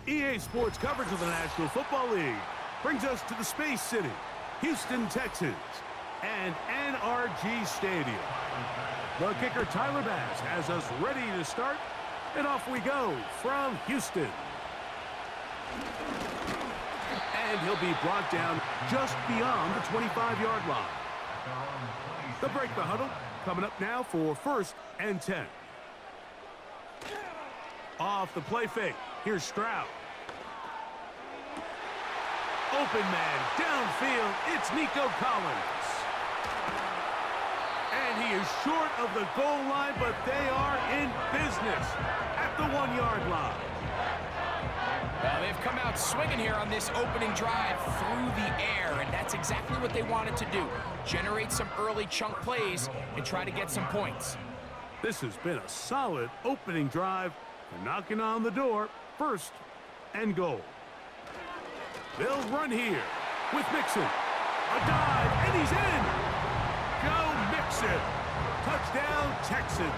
EA Sports coverage of the National Football League brings us to the Space City, Houston, Texas, and NRG Stadium. The kicker, Tyler Bass, has us ready to start, and off we go from Houston. And he'll be brought down just beyond the 25-yard line. They'll break the huddle, coming up now for 1st and 10. Off the play fake, here's Stroud. Open man, downfield, it's Nico Collins. And he is short of the goal line, but they are in business at the 1-yard line. Well, they've come out swinging here on this opening drive through the air, and that's exactly what they wanted to do. Generate some early chunk plays and try to get some points. This has been a solid opening drive. They're knocking on the door, 1st and goal. They'll run here with Mixon. A dive, and he's in. Go Mixon. Touchdown, Texans.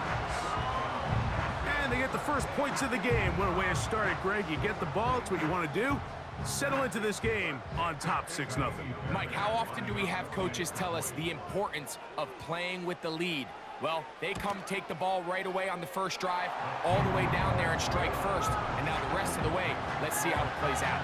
And they get the first points of the game. What a way to start it, Greg. You get the ball. It's what you want to do. Settle into this game on top 6-0. Mike, how often do we have coaches tell us the importance of playing with the lead? Well, they come take the ball right away on the first drive, all the way down there and strike first. And now the rest of the way, let's see how it plays out.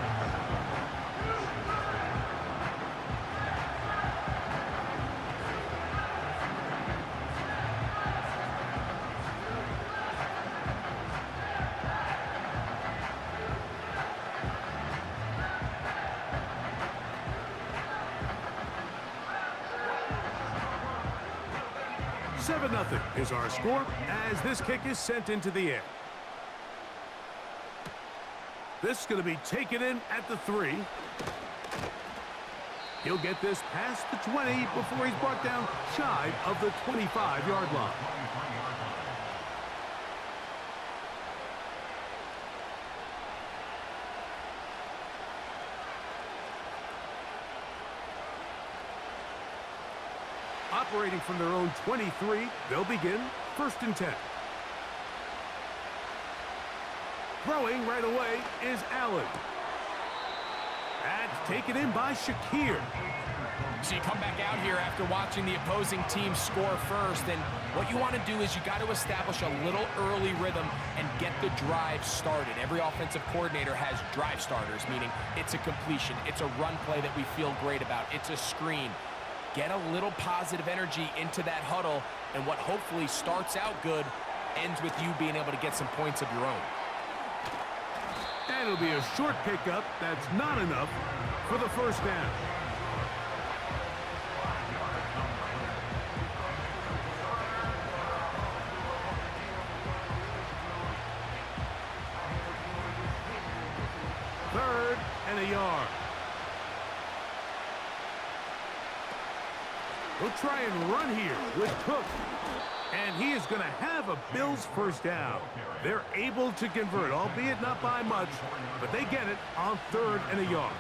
Nothing is our score as this kick is sent into the air. This is going to be taken in at the 3. He'll get this past the 20 before he's brought down shy of the 25-yard line. Operating from their own 23, they'll begin 1st and 10. Throwing right away is Allen. That's taken in by Shakir. So you come back out here after watching the opposing team score first, and what you want to do is you got to establish a little early rhythm and get the drive started. Every offensive coordinator has drive starters, meaning it's a completion, it's a run play that we feel great about, it's a screen. Get a little positive energy into that huddle, and what hopefully starts out good ends with you being able to get some points of your own. And it'll be a short pickup. That's not enough for the 1st down. Third and a yard. He'll try and run here with Cook. And he is going to have a Bills 1st down. They're able to convert, albeit not by much, but they get it on 3rd and a yard.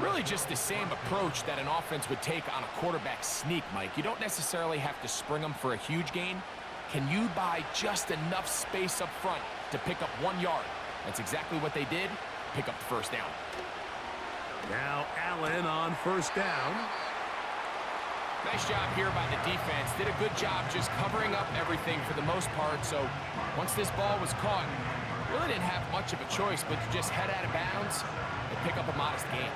Really just the same approach that an offense would take on a quarterback sneak, Mike. You don't necessarily have to spring them for a huge gain. Can you buy just enough space up front to pick up 1 yard? That's exactly what they did. Pick up the 1st down. Now Allen on 1st down. Nice job here by the defense. Did a good job just covering up everything for the most part. So once this ball was caught, really didn't have much of a choice but to just head out of bounds and pick up a modest gain.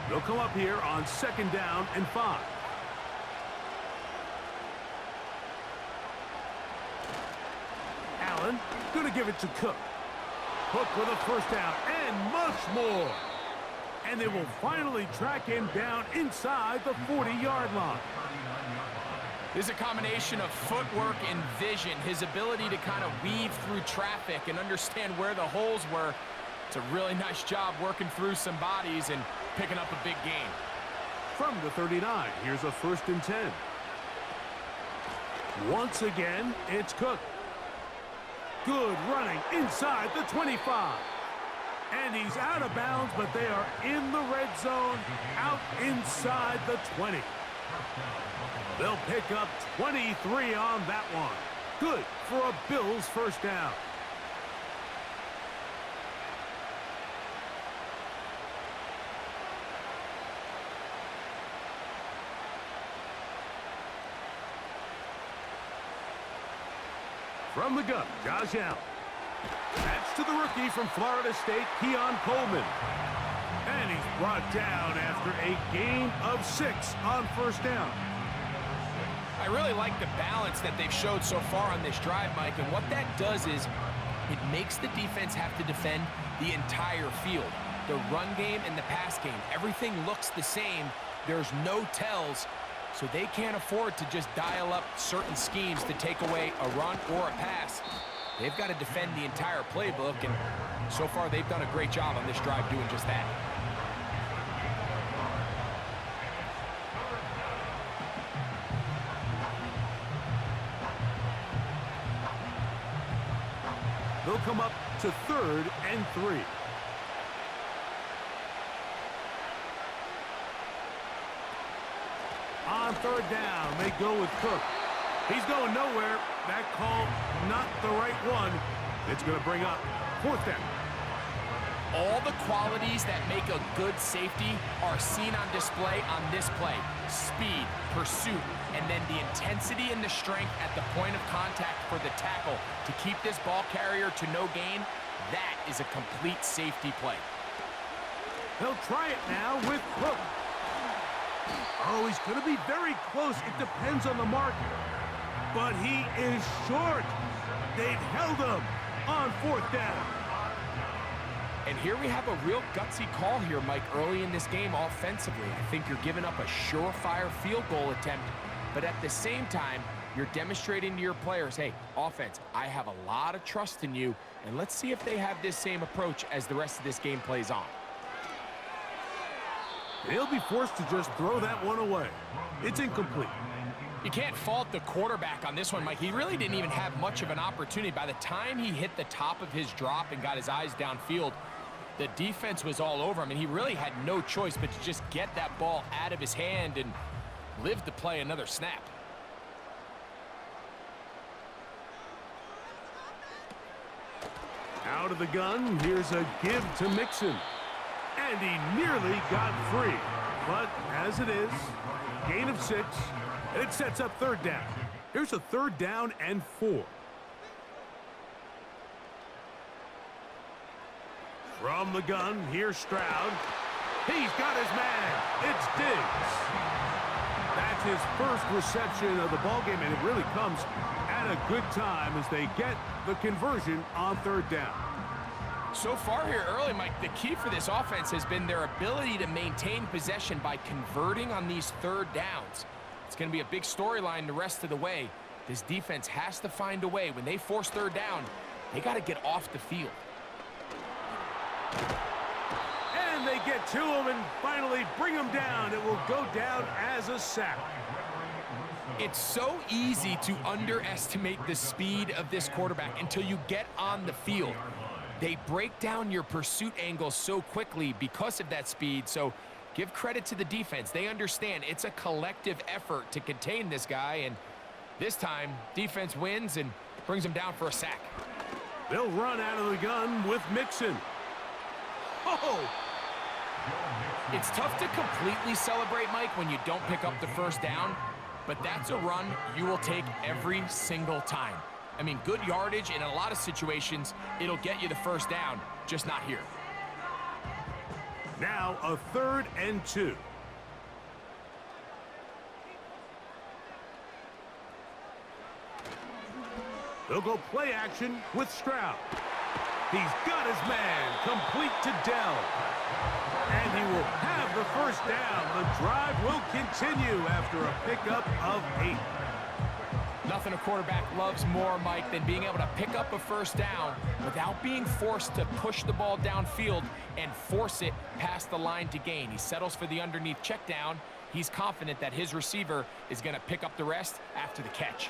They'll come up here on 2nd down and 5. Allen going to give it to Cook. Cook with a 1st down and much more. And they will finally track him down inside the 40-yard line. This is a combination of footwork and vision, his ability to kind of weave through traffic and understand where the holes were. It's a really nice job working through some bodies and picking up a big gain. From the 39, here's a 1st and 10. Once again, it's Cook. Good running inside the 25. And he's out of bounds, but they are in the red zone, out inside the 20. They'll pick up 23 on that one. Good for a Bills 1st down. From the gun, Josh Allen. That's to the rookie from Florida State, Keon Coleman. And he's brought down after a gain of 6 on first down. I really like the balance that they've showed so far on this drive, Mike, and what that does is it makes the defense have to defend the entire field. The run game and the pass game, everything looks the same. There's no tells, so they can't afford to just dial up certain schemes to take away a run or a pass. They've got to defend the entire playbook, and so far they've done a great job on this drive doing just that. They'll come up to 3rd and 3. On 3rd down, they go with Cook. He's going nowhere. That call, not the right one. It's going to bring up 4th down. All the qualities that make a good safety are seen on display on this play. Speed, pursuit, and then the intensity and the strength at the point of contact for the tackle to keep this ball carrier to no gain. That is a complete safety play. They'll try it now with Cook. Oh, he's going to be very close. It depends on the mark. But he is short. They've held him on 4th down. And here we have a real gutsy call here, Mike, early in this game offensively. I think you're giving up a surefire field goal attempt, but at the same time, you're demonstrating to your players, hey, offense, I have a lot of trust in you, and let's see if they have this same approach as the rest of this game plays on. They'll be forced to just throw that one away. It's incomplete. You can't fault the quarterback on this one, Mike. He really didn't even have much of an opportunity. By the time he hit the top of his drop and got his eyes downfield, the defense was all over him, and he really had no choice but to just get that ball out of his hand and live to play another snap. Out of the gun, here's a give to Mixon. And he nearly got free. But as it is, gain of 6, and it sets up 3rd down. Here's a 3rd down and 4. From the gun, here's Stroud. He's got his man. It's Diggs. That's his first reception of the ballgame, and it really comes at a good time as they get the conversion on 3rd down. So far here early, Mike, the key for this offense has been their ability to maintain possession by converting on these 3rd downs. It's going to be a big storyline the rest of the way. This defense has to find a way. When they force 3rd down, they got to get off the field. And they get to him and finally bring him down. It will go down as a sack. It's so easy to underestimate the speed of this quarterback until you get on the field. They break down your pursuit angles so quickly because of that speed, so give credit to the defense. They understand it's a collective effort to contain this guy, and this time, defense wins and brings him down for a sack. They'll run out of the gun with Mixon. Oh! It's tough to completely celebrate, Mike, when you don't pick up the first down, but that's a run you will take every single time. I mean, good yardage in a lot of situations, it'll get you the first down, just not here. Now a 3rd and 2. They'll go play action with Stroud. He's got his man, complete to Dell. And he will have the first down. The drive will continue after a pickup of 8. Nothing a quarterback loves more, Mike, than being able to pick up a first down without being forced to push the ball downfield and force it past the line to gain. He settles for the underneath check down. He's confident that his receiver is going to pick up the rest after the catch.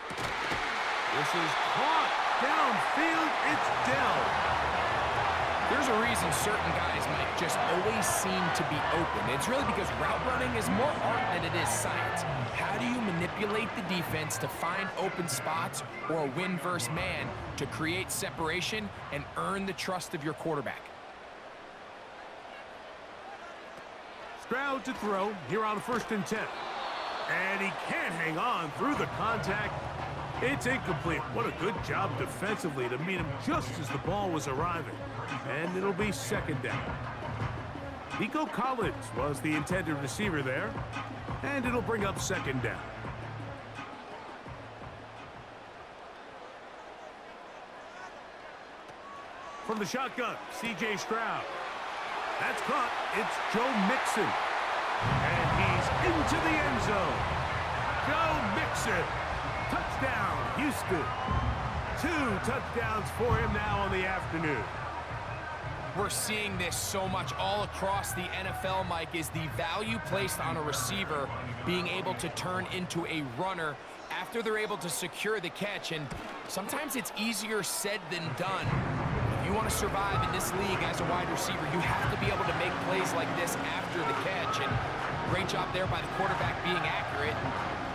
This is caught downfield. It's Dell. There's a reason certain guys might just always seem to be open. It's really because route running is more art than it is science. How do you manipulate the defense to find open spots or win versus man to create separation and earn the trust of your quarterback? Stroud to throw here on 1st and 10. And he can't hang on through the contact. It's incomplete. What a good job defensively to meet him just as the ball was arriving. And it'll be second down. Nico Collins was the intended receiver there. And it'll bring up second down. From the shotgun, C.J. Stroud. That's caught. It's Joe Mixon. And he's into the end zone. Joe Mixon. Touchdown, Houston. 2 touchdowns for him now on the afternoon. We're seeing this so much all across the NFL, Mike, is the value placed on a receiver being able to turn into a runner after they're able to secure the catch. And sometimes it's easier said than done. If you want to survive in this league as a wide receiver, you have to be able to make plays like this after the catch. And great job there by the quarterback being accurate.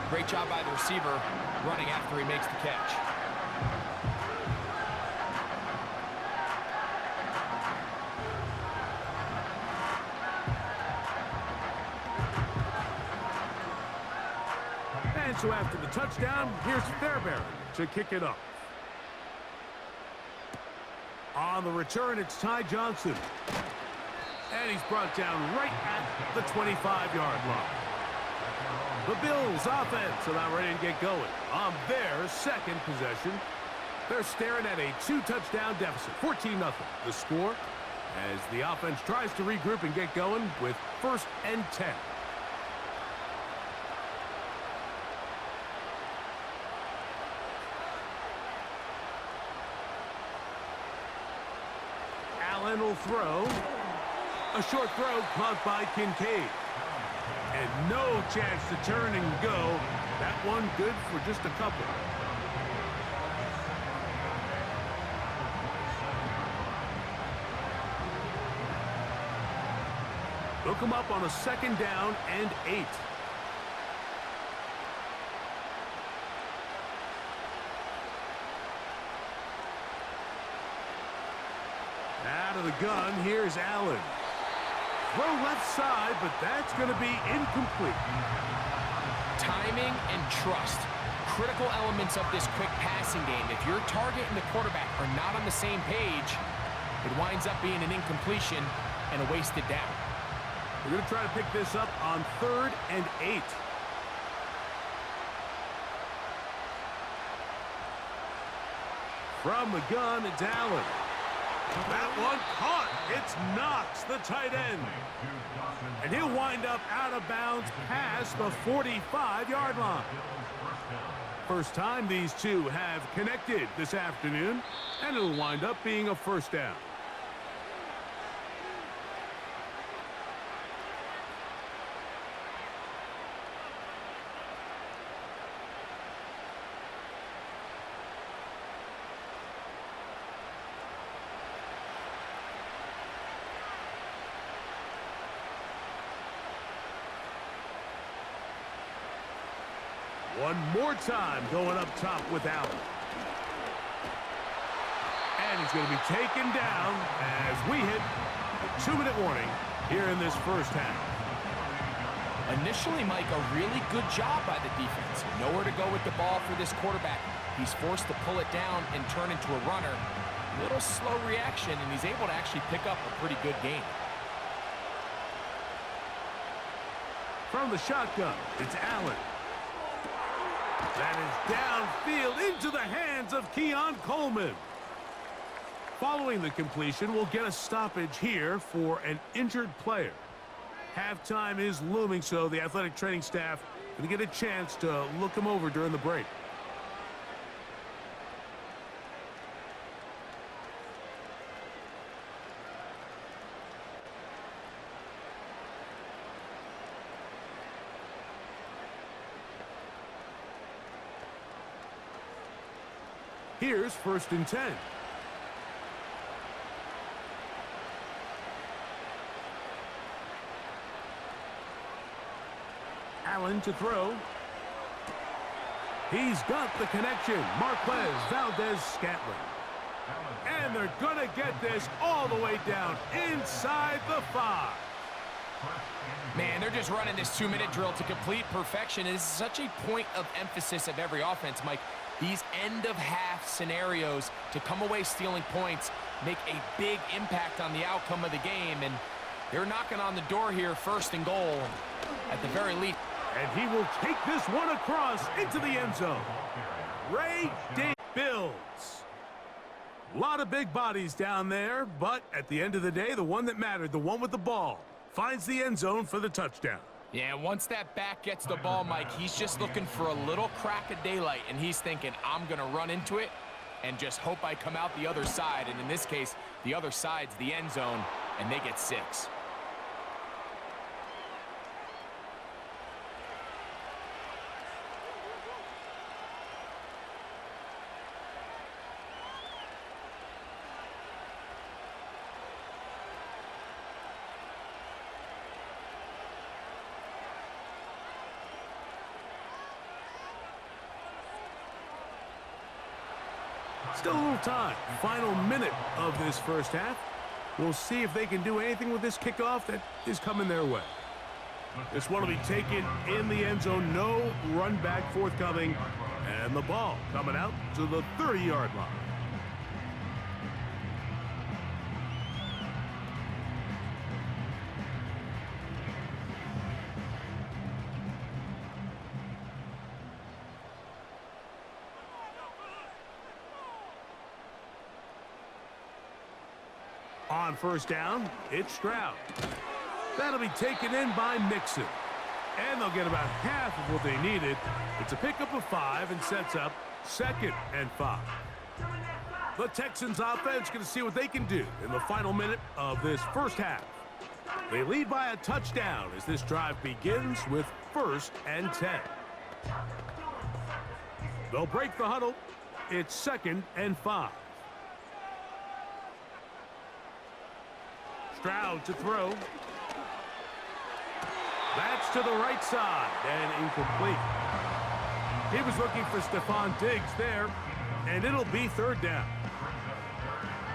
Great job by the receiver running after he makes the catch. And so after the touchdown, here's Fairbairn to kick it off. On the return, it's Ty Johnson. And he's brought down right at the 25-yard line. The Bills offense about ready to get going on their second possession. They're staring at a 2-touchdown deficit, 14-0. The score as the offense tries to regroup and get going with 1st and 10. Allen will throw. A short throw caught by Kincaid. And no chance to turn and go. That one good for just a couple. They'll come up on a 2nd down and 8. Out of the gun, here's Allen. Throw left side, but that's going to be incomplete. Timing and trust, critical elements of this quick passing game. If your target and the quarterback are not on the same page, it winds up being an incompletion and a wasted down. We're going to try to pick this up on 3rd and 8. From the gun, it's Allen. That one caught. It's Knox, the tight end. And he'll wind up out of bounds past the 45-yard line. First time these two have connected this afternoon, and it'll wind up being a 1st down. One more time going up top with Allen. And he's going to be taken down as we hit a 2-minute warning here in this first half. Initially, Mike, a really good job by the defense. Nowhere to go with the ball for this quarterback. He's forced to pull it down and turn into a runner. Little slow reaction, and he's able to actually pick up a pretty good game. From the shotgun, it's Allen. That is downfield into the hands of Keon Coleman. Following the completion, we'll get a stoppage here for an injured player. Halftime is looming, so the athletic training staff going to get a chance to look him over during the break. Here's 1st and 10. Allen to throw. He's got the connection. Marquez Valdez-Scantling. And they're going to get this all the way down inside the 5. Man, they're just running this 2-minute drill to complete perfection. It is such a point of emphasis of every offense, Mike. These end-of-half scenarios to come away stealing points make a big impact on the outcome of the game, and they're knocking on the door here, 1st and goal, at the very least. And he will take this one across into the end zone. Ray Day Bills. A lot of big bodies down there, but at the end of the day, the one that mattered, the one with the ball, finds the end zone for the touchdown. Yeah, once that back gets the ball, Mike, he's just looking for a little crack of daylight, and he's thinking, I'm going to run into it and just hope I come out the other side. And in this case, the other side's the end zone, and they get 6. Still a little time. Final minute of this first half. We'll see if they can do anything with this kickoff that is coming their way. This one will be taken in the end zone. No run back forthcoming. And the ball coming out to the 30-yard line. On 1st down, it's Stroud. That'll be taken in by Mixon. And they'll get about half of what they needed. It's a pickup of 5 and sets up 2nd and 5. The Texans offense going to see what they can do in the final minute of this first half. They lead by a touchdown as this drive begins with 1st and 10. They'll break the huddle. It's 2nd and 5. Stroud to throw. That's to the right side and incomplete. He was looking for Stephon Diggs there, and it'll be 3rd down.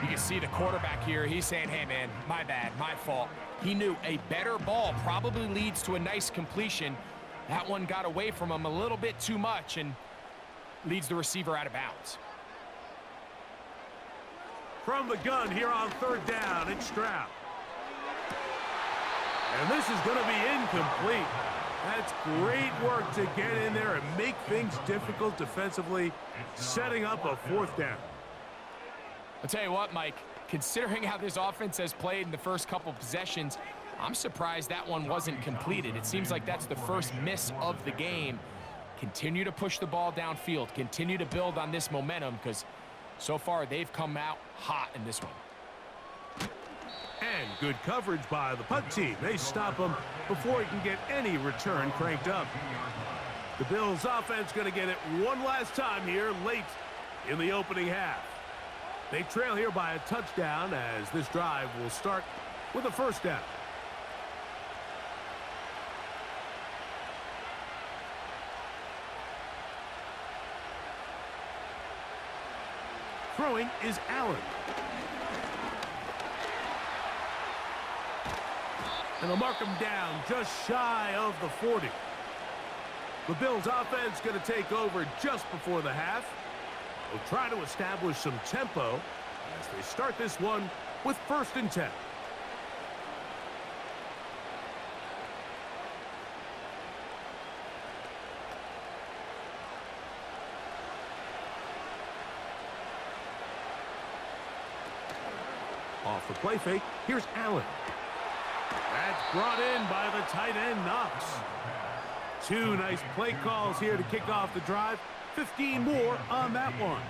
You can see the quarterback here. He's saying, hey, man, my bad, my fault. He knew a better ball probably leads to a nice completion. That one got away from him a little bit too much and leads the receiver out of bounds. From the gun here on 3rd down, it's Stroud. And this is going to be incomplete. That's great work to get in there and make things difficult defensively, setting up a 4th down. I'll tell you what, Mike, considering how this offense has played in the first couple possessions, I'm surprised that one wasn't completed. It seems like that's the first miss of the game. Continue to push the ball downfield. Continue to build on this momentum because so far they've come out hot in this one. And good coverage by the punt team. They stop him before he can get any return cranked up. The Bills offense going to get it one last time here late in the opening half. They trail here by a touchdown as this drive will start with a 1st down. Throwing is Allen. And they'll mark him down just shy of the 40. The Bills offense going to take over just before the half. They'll try to establish some tempo as they start this one with 1st and 10. Off the play fake, here's Allen. That's brought in by the tight end, Knox. 2 nice play calls here to kick off the drive. 15 more on that one.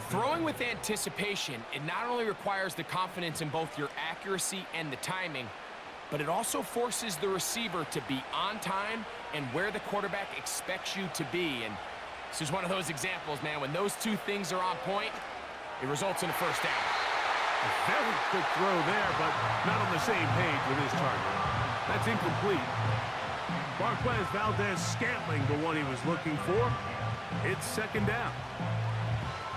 Throwing with anticipation, it not only requires the confidence in both your accuracy and the timing, but it also forces the receiver to be on time and where the quarterback expects you to be. And this is one of those examples, man. When those 2 things are on point, it results in a 1st down. A very quick throw there, but not on the same page with his target. That's incomplete. Marquez Valdez Scantling, the one he was looking for. It's 2nd down.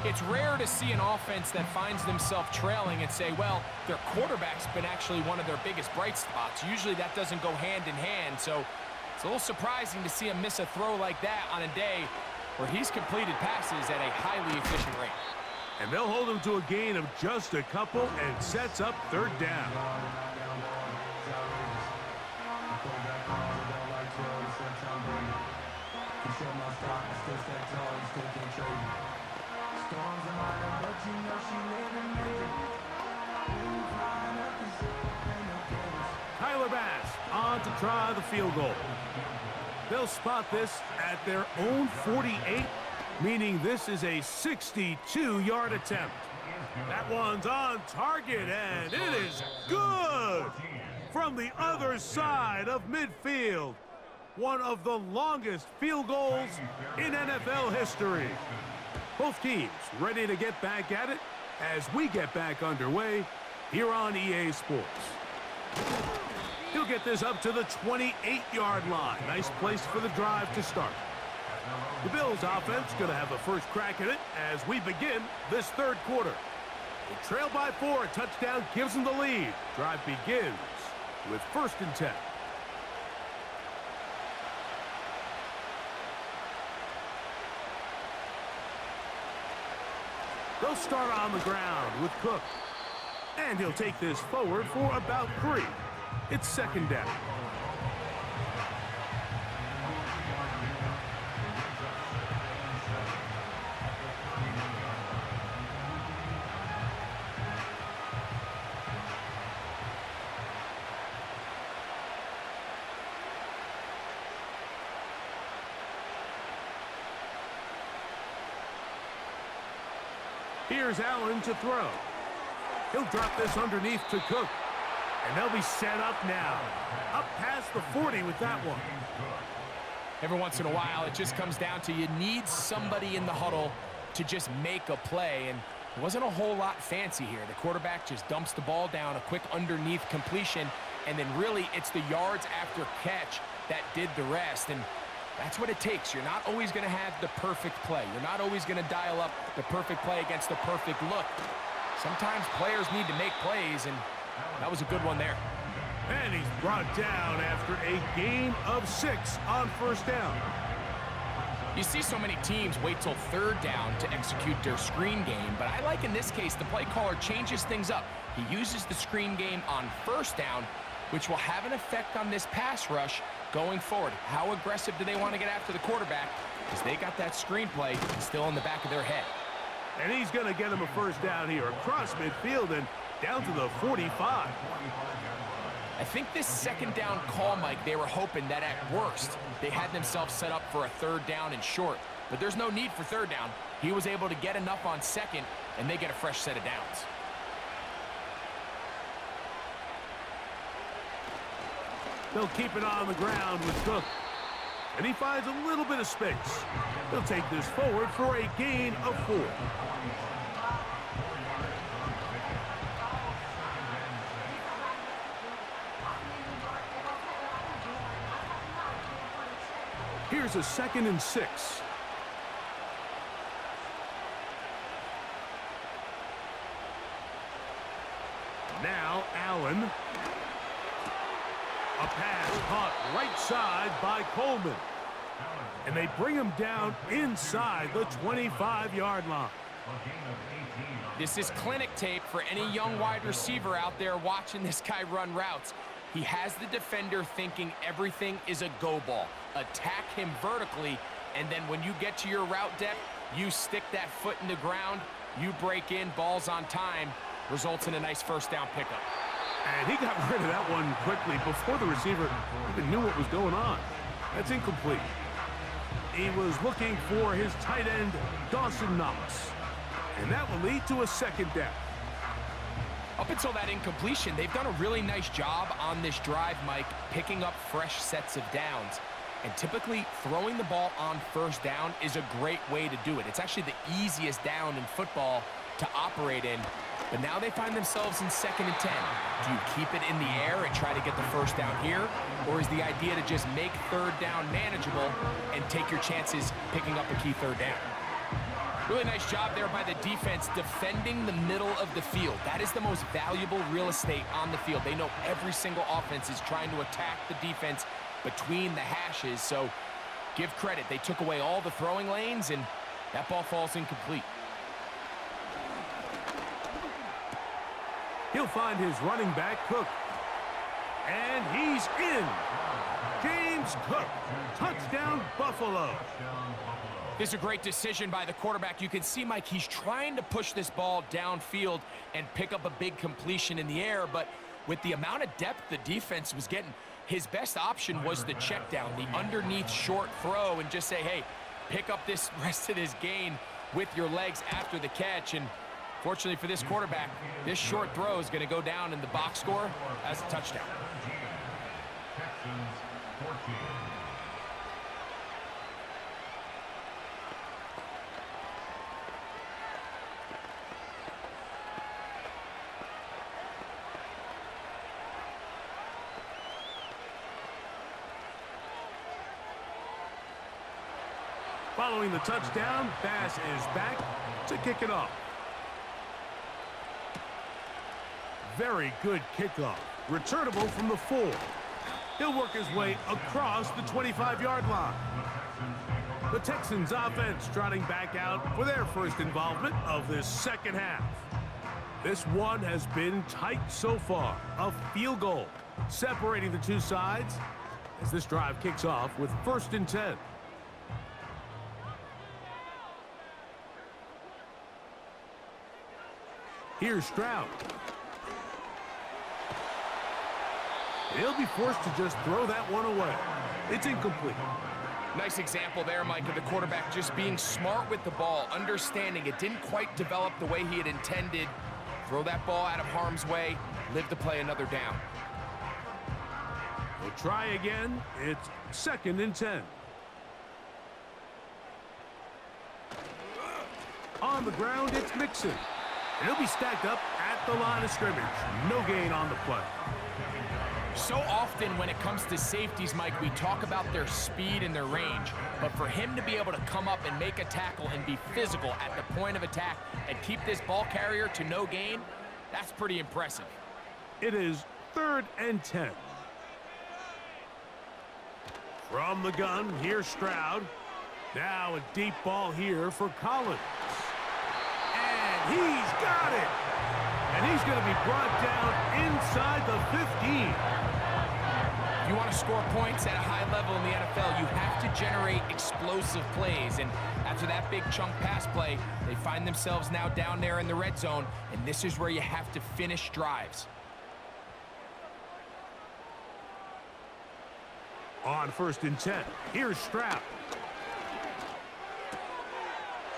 It's rare to see an offense that finds themselves trailing and say, well, their quarterback's been actually one of their biggest bright spots. Usually that doesn't go hand in hand, so it's a little surprising to see him miss a throw like that on a day where he's completed passes at a highly efficient rate. And they'll hold him to a gain of just a couple and sets up third down. Tyler Bass on to try the field goal. They'll spot this at their own 48, meaning this is a 62-yard attempt. That one's on target, and it is good! From the other side of midfield. One of the longest field goals in NFL history. Both teams ready to get back at it as we get back underway here on EA Sports. He'll get this up to the 28-yard line. Nice place for the drive to start. The Bills offense going to have the first crack at it as we begin this third quarter. They trail by 4. A touchdown gives them the lead. Drive begins with 1st and 10. They'll start on the ground with Cook. And he'll take this forward for about 3. It's 2nd down. Here's Allen to throw. He'll drop this underneath to Cook. And they'll be set up now. Up past the 40 with that one. Every once in a while, it just comes down to you need somebody in the huddle to just make a play. And it wasn't a whole lot fancy here. The quarterback just dumps the ball down, a quick underneath completion, and then really it's the yards after catch that did the rest. And that's what it takes. You're not always going to have the perfect play. You're not always going to dial up the perfect play against the perfect look. Sometimes players need to make plays, and that was a good one there. And he's brought down after a gain of 6 on 1st down. You see so many teams wait till 3rd down to execute their screen game, but I like in this case the play caller changes things up. He uses the screen game on 1st down, which will have an effect on this pass rush going forward. How aggressive do they want to get after the quarterback? Because they got that screenplay still in the back of their head. And he's going to get him a 1st down here across midfield and down to the 45. I think this 2nd down call, Mike, they were hoping that at worst they had themselves set up for a 3rd down and short. But there's no need for 3rd down. He was able to get enough on 2nd, and they get a fresh set of downs. They'll keep it on the ground with Cook. And he finds a little bit of space. He'll take this forward for a gain of 4. Here's a 2nd and 6. Now Allen. A pass caught right side by Coleman. And they bring him down inside the 25-yard line. This is clinic tape for any young wide receiver out there watching this guy run routes. He has the defender thinking everything is a go ball. Attack him vertically, and then when you get to your route depth, you stick that foot in the ground, you break in, balls on time, results in a nice 1st down pickup. And he got rid of that one quickly before the receiver even knew what was going on. That's incomplete. He was looking for his tight end, Dawson Knox. And that will lead to a 2nd down. Up until that incompletion, they've done a really nice job on this drive, Mike, picking up fresh sets of downs. And typically, throwing the ball on 1st down is a great way to do it. It's actually the easiest down in football to operate in. But now they find themselves in 2nd and 10. Do you keep it in the air and try to get the 1st down here? Or is the idea to just make 3rd down manageable and take your chances picking up a key 3rd down? Really nice job there by the defense defending the middle of the field. That is the most valuable real estate on the field. They know every single offense is trying to attack the defense between the hashes, so give credit. They took away all the throwing lanes, and that ball falls incomplete. He'll find his running back, Cook. And he's in. James Cook, touchdown Buffalo. This is a great decision by the quarterback. You can see, Mike, he's trying to push this ball downfield and pick up a big completion in the air, but with the amount of depth the defense was getting, his best option was the check down, the underneath short throw, and just say, hey, pick up this rest of this gain with your legs after the catch. And fortunately for this quarterback, this short throw is going to go down in the box score as a touchdown. Texans 14. Following the touchdown, Bass is back to kick it off. Very good kickoff. Returnable from the 4. He'll work his way across the 25-yard line. The Texans offense trotting back out for their first involvement of this second half. This one has been tight so far. A field goal separating the two sides as this drive kicks off with 1st and 10. Here's Stroud. He'll be forced to just throw that one away. It's incomplete. Nice example there, Mike, of the quarterback just being smart with the ball, understanding it didn't quite develop the way he had intended. Throw that ball out of harm's way, live to play another down. We'll try again. It's 2nd and 10. On the ground, it's Mixon. And he'll be stacked up at the line of scrimmage. No gain on the play. So often when it comes to safeties, Mike, we talk about their speed and their range. But for him to be able to come up and make a tackle and be physical at the point of attack and keep this ball carrier to no gain, that's pretty impressive. It is 3rd and 10. From the gun, here's Stroud. Now a deep ball here for Collins. And he's got it. And he's going to be brought down inside the 15. If you want to score points at a high level in the NFL, you have to generate explosive plays. And after that big chunk pass play, they find themselves now down there in the red zone. And this is where you have to finish drives. On 1st and 10, here's Stroud.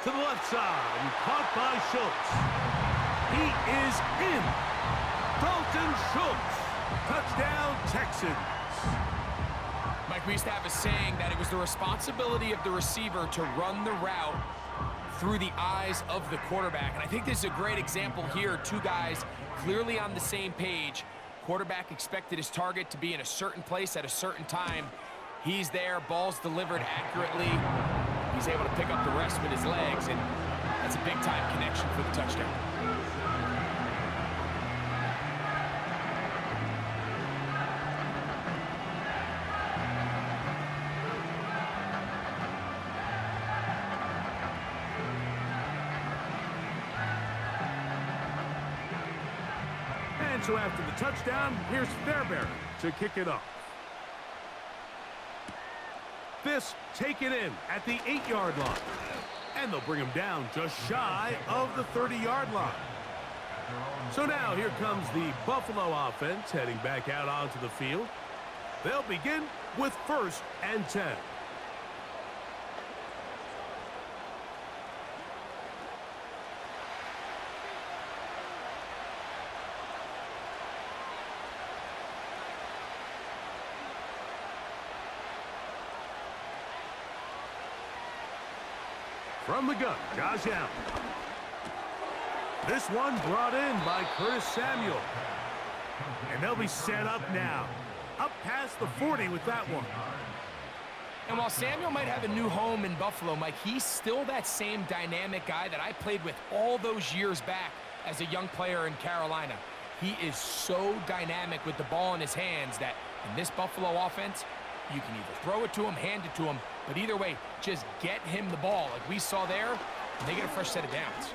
To the left side, and caught by Schultz. He is in. Dalton Schultz. Touchdown, Texans. Mike, we used to have a saying that it was the responsibility of the receiver to run the route through the eyes of the quarterback. And I think this is a great example here. Two guys clearly on the same page. Quarterback expected his target to be in a certain place at a certain time. He's there, ball's delivered accurately. He's able to pick up the rest with his legs, and that's a big-time connection for the touchdown. And so after the touchdown, here's Fairbairn to kick it off. This taken in at the 8-yard line. And they'll bring him down just shy of the 30-yard line. So now here comes the Buffalo offense heading back out onto the field. They'll begin with 1st and 10. From the gun, Josh Allen. This one brought in by Curtis Samuel. And they'll be set up now. Up past the 40 with that one. And while Samuel might have a new home in Buffalo, Mike, he's still that same dynamic guy that I played with all those years back as a young player in Carolina. He is so dynamic with the ball in his hands that in this Buffalo offense, you can either throw it to him, hand it to him, but either way, just get him the ball like we saw there, and they get a fresh set of downs.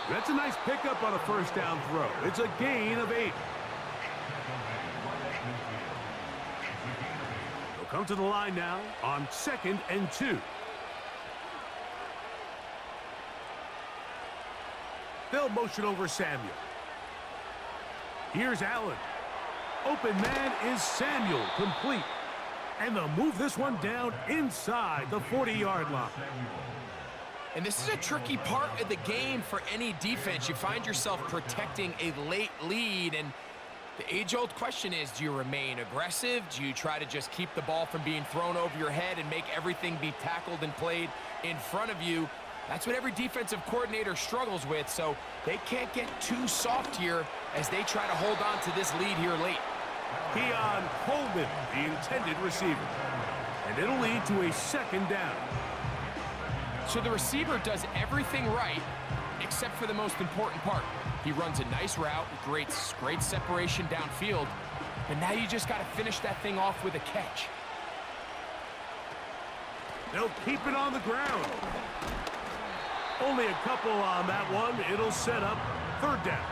That's a nice pickup on a first down throw. It's a gain of 8. They'll come to the line now on 2nd and 2. They'll motion over Samuel. Here's Allen. Open man is Samuel, complete. And they'll move this one down inside the 40-yard line. And this is a tricky part of the game for any defense. You find yourself protecting a late lead, and the age-old question is, do you remain aggressive? Do you try to just keep the ball from being thrown over your head and make everything be tackled and played in front of you? That's what every defensive coordinator struggles with, so they can't get too soft here as they try to hold on to this lead here late. Keon Coleman, the intended receiver. And it'll lead to a 2nd down. So the receiver does everything right except for the most important part. He runs a nice route, great separation downfield, but now you just got to finish that thing off with a catch. They'll keep it on the ground. Only a couple on that one. It'll set up 3rd down.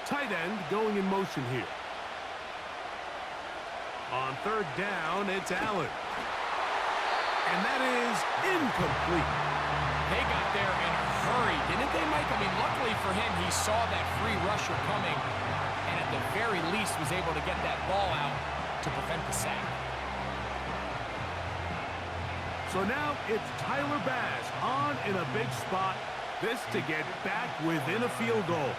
Tight end going in motion here. On 3rd down, it's Allen. And that is incomplete. They got there in a hurry, didn't they, Mike? I mean, luckily for him, he saw that free rusher coming, and at the very least was able to get that ball out to prevent the sack. So now it's Tyler Bass on in a big spot. This to get back within a field goal.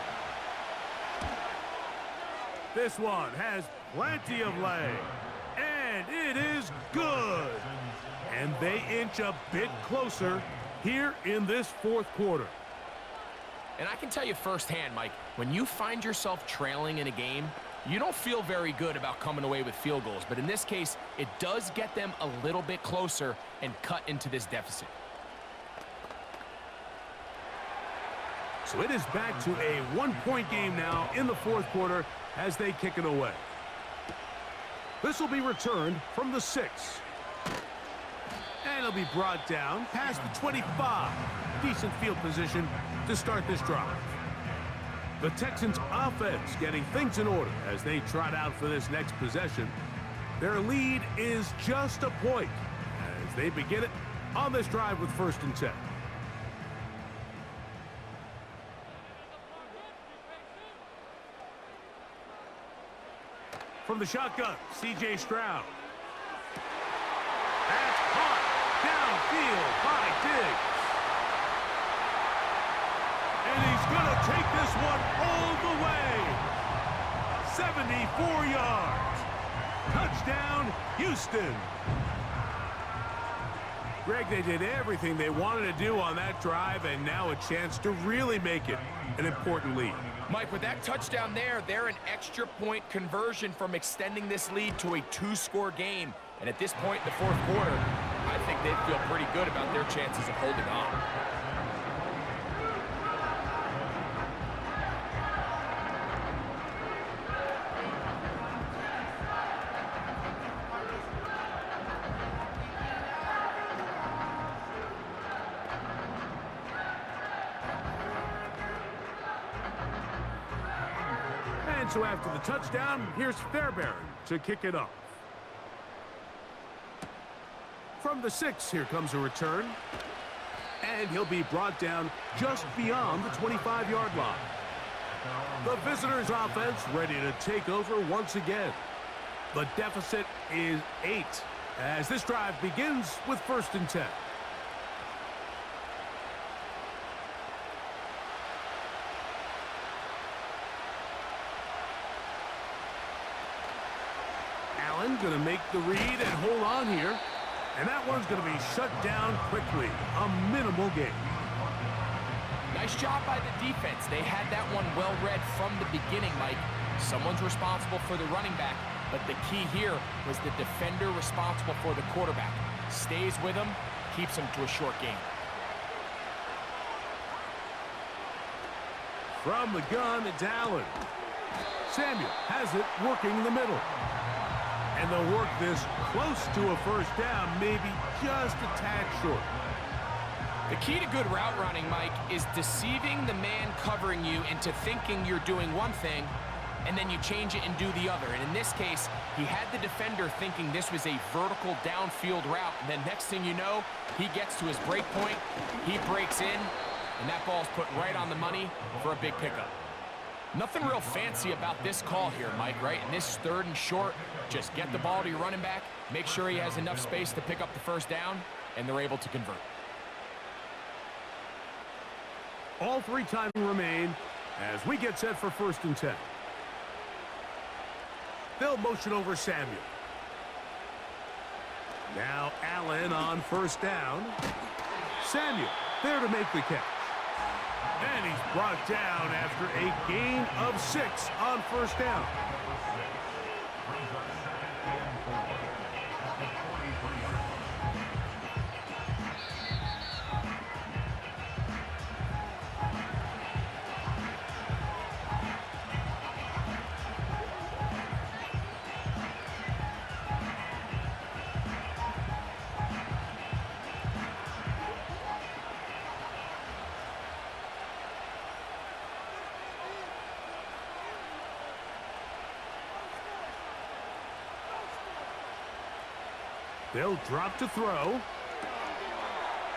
This one has plenty of leg, and it is good. And they inch a bit closer here in this 4th quarter. And I can tell you firsthand, Mike, when you find yourself trailing in a game, you don't feel very good about coming away with field goals. But in this case, it does get them a little bit closer and cut into this deficit. So it is back to a 1-point game now in the 4th quarter as they kick it away. This will be returned from the 6. And it'll be brought down past the 25. Decent field position to start this drive. The Texans offense getting things in order as they trot out for this next possession. Their lead is just a point as they begin it on this drive with 1st and 10. From the shotgun, C.J. Stroud. That's caught downfield by Diggs. And he's going to take this one all the way. 74 yards. Touchdown, Houston. Greg, they did everything they wanted to do on that drive, and now a chance to really make it an important lead. Mike, with that touchdown there, they're an extra point conversion from extending this lead to a 2-score game. And at this point in the 4th quarter, I think they feel pretty good about their chances of holding on. And so after the touchdown, here's Fairbairn to kick it off. From the 6, here comes a return. And he'll be brought down just beyond the 25-yard line. The visitors' offense ready to take over once again. The deficit is 8 as this drive begins with 1st and 10. Allen going to make the read and hold on here. And that one's going to be shut down quickly. A minimal gain. Nice job by the defense. They had that one well read from the beginning, Mike. Someone's responsible for the running back, but the key here was the defender responsible for the quarterback. Stays with him, keeps him to a short gain. From the gun, it's Allen. Samuel has it working the middle. And they'll work this close to a first down, maybe just a tad short. The key to good route running, Mike, is deceiving the man covering you into thinking you're doing one thing, and then you change it and do the other. And in this case, he had the defender thinking this was a vertical downfield route, and then next thing you know, he gets to his break point, he breaks in, and that ball's put right on the money for a big pickup. Nothing real fancy about this call here, Mike, right? In this 3rd and short, just get the ball to your running back, make sure he has enough space to pick up the first down, and they're able to convert. All 3 times remain as we get set for 1st and 10. They'll motion over Samuel. Now Allen on 1st down. Samuel there to make the catch. And he's brought down after a gain of 6 on 1st down. They'll drop to throw.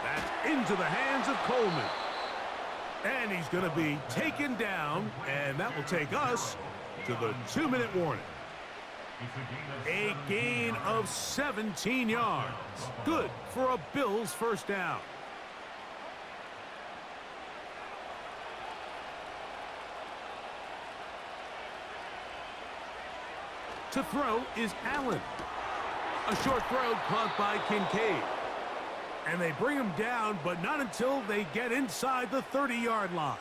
That's into the hands of Coleman. And he's going to be taken down, and that will take us to the 2-minute warning. A gain of 17 yards. Good for a Bills first down. To throw is Allen. A short throw caught by Kincaid. And they bring him down, but not until they get inside the 30-yard line.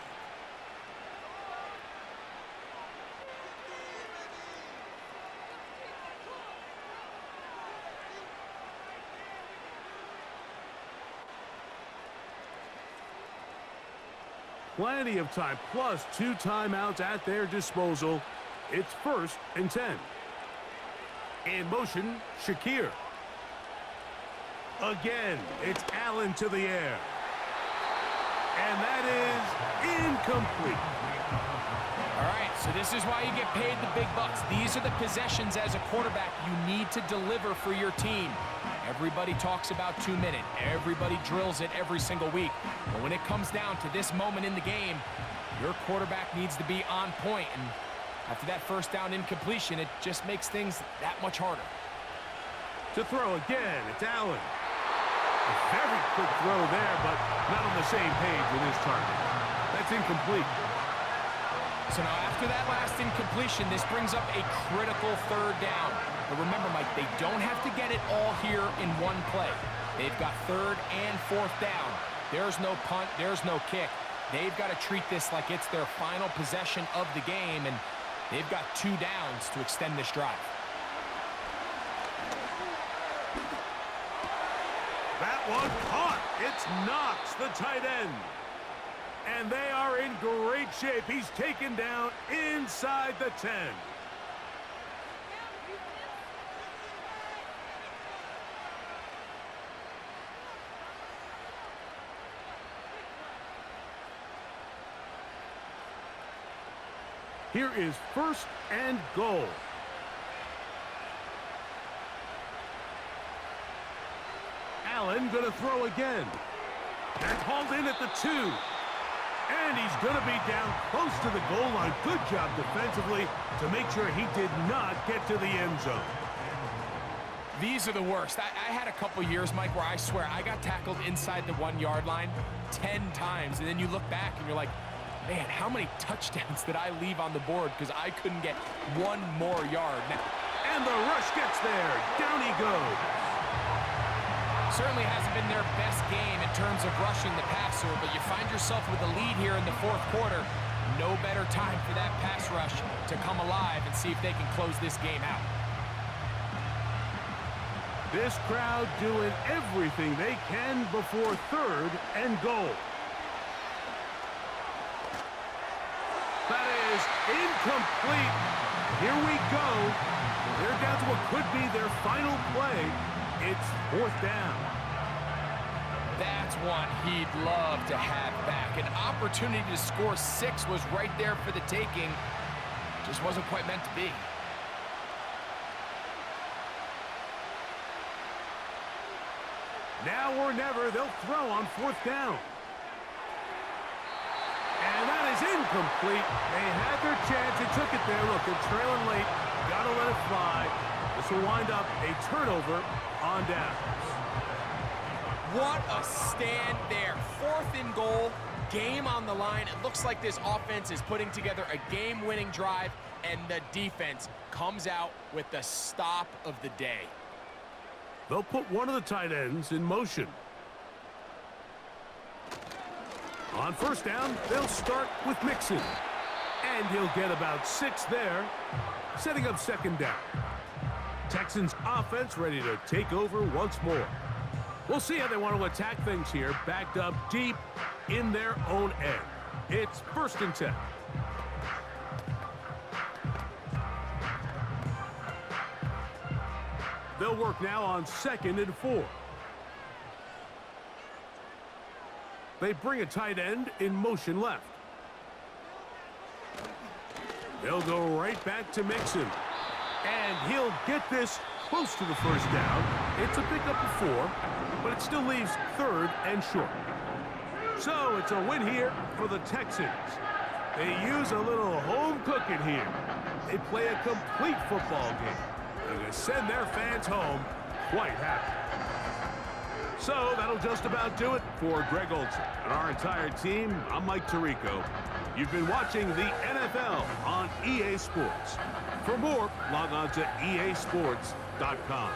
Plenty of time, plus 2 timeouts at their disposal. It's 1st and 10. In motion, Shakir. Again, it's Allen to the air. And that is incomplete. All right, so this is why you get paid the big bucks. These are the possessions as a quarterback you need to deliver for your team. Everybody talks about 2-minute. Everybody drills it every single week. But when it comes down to this moment in the game, your quarterback needs to be on point. And after that first down incompletion, it just makes things that much harder. To throw again, it's Allen. A very quick throw there, but not on the same page with his target. That's incomplete. So now after that last incompletion, this brings up a critical 3rd down. But remember, Mike, they don't have to get it all here in one play. They've got 3rd and 4th down. There's no punt, there's no kick. They've got to treat this like it's their final possession of the game, and they've got 2 downs to extend this drive. That one caught. It's Knox, the tight end. And they are in great shape. He's taken down inside the 10. Here is 1st and goal. Allen going to throw again. And hauled in at the 2. And he's going to be down close to the goal line. Good job defensively to make sure he did not get to the end zone. These are the worst. I had a couple years, Mike, where I swear I got tackled inside the 1-yard line 10 times. And then you look back and you're like, man, how many touchdowns did I leave on the board because I couldn't get one more yard? Now, And the rush gets there. Down he goes. Certainly hasn't been their best game in terms of rushing the passer, but you find yourself with a lead here in the fourth quarter. No better time for that pass rush to come alive and see if they can close this game out. This crowd doing everything they can before 3rd and goal. That is incomplete. Here we go. They're down to what could be their final play. It's 4th down. That's one he'd love to have back. An opportunity to score 6 was right there for the taking. Just wasn't quite meant to be. Now or never, they'll throw on 4th down. And that is incomplete. They had their chance. They took it there. Look, they're trailing late. Got to let it fly. This will wind up a turnover on downs. What a stand there. 4th and goal, game on the line. It looks like this offense is putting together a game-winning drive, and the defense comes out with the stop of the day. They'll put one of the tight ends in motion. On 1st down, they'll start with Mixon. And he'll get about 6 there, setting up 2nd down. Texans offense ready to take over once more. We'll see how they want to attack things here, backed up deep in their own end. It's 1st and 10. They'll work now on 2nd and 4. They bring a tight end in motion left. They'll go right back to Mixon. And he'll get this close to the 1st down. It's a pickup of 4, but it still leaves 3rd and short. So it's a win here for the Texans. They use a little home cooking here. They play a complete football game. And they send their fans home quite happy. So that'll just about do it for Greg Olson and our entire team. I'm Mike Tirico. You've been watching the NFL on EA Sports. For more, log on to easports.com.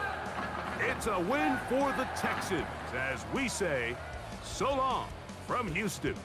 It's a win for the Texans, as we say, so long from Houston.